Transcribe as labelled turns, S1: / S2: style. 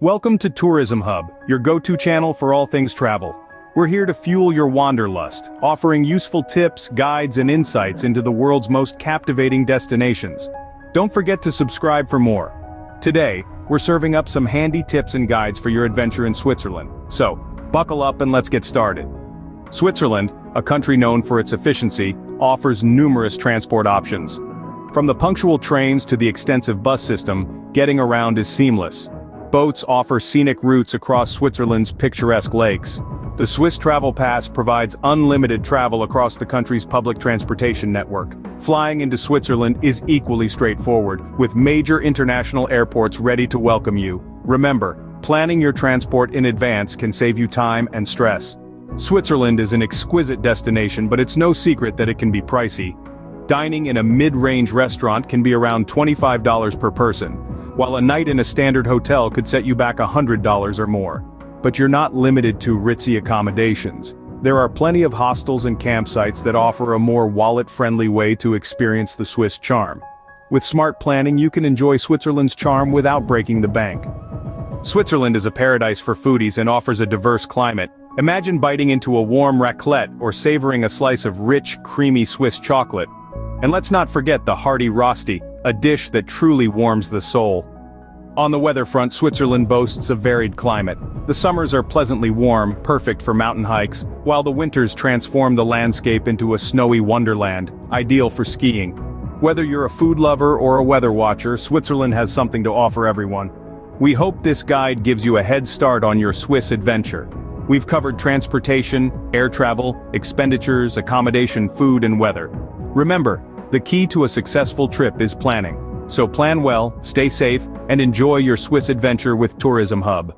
S1: Welcome to Tourism Hub, your go-to channel for all things travel. We're here to fuel your wanderlust, offering useful tips, guides, and insights into the world's most captivating destinations. Don't forget to subscribe for more. Today, we're serving up some handy tips and guides for your adventure in Switzerland. So, buckle up and let's get started. Switzerland, a country known for its efficiency, offers numerous transport options. From the punctual trains to the extensive bus system, getting around is seamless. Boats offer scenic routes across Switzerland's picturesque lakes. The Swiss Travel Pass provides unlimited travel across the country's public transportation network. Flying into Switzerland is equally straightforward, with major international airports ready to welcome you. Remember, planning your transport in advance can save you time and stress. Switzerland is an exquisite destination, but it's no secret that it can be pricey. Dining in a mid-range restaurant can be around $25 per person, while a night in a standard hotel could set you back $100 or more. But you're not limited to ritzy accommodations. There are plenty of hostels and campsites that offer a more wallet-friendly way to experience the Swiss charm. With smart planning, you can enjoy Switzerland's charm without breaking the bank. Switzerland is a paradise for foodies and offers a diverse climate. Imagine biting into a warm raclette or savoring a slice of rich, creamy Swiss chocolate. And let's not forget the hearty Rösti, a dish that truly warms the soul. On the weather front, Switzerland boasts a varied climate. The summers are pleasantly warm, perfect for mountain hikes, while the winters transform the landscape into a snowy wonderland, ideal for skiing. Whether you're a food lover or a weather watcher, Switzerland has something to offer everyone. We hope this guide gives you a head start on your Swiss adventure. We've covered transportation, air travel, expenditures, accommodation, food, and weather. Remember, the key to a successful trip is planning. So plan well, stay safe, and enjoy your Swiss adventure with Tourism Hub.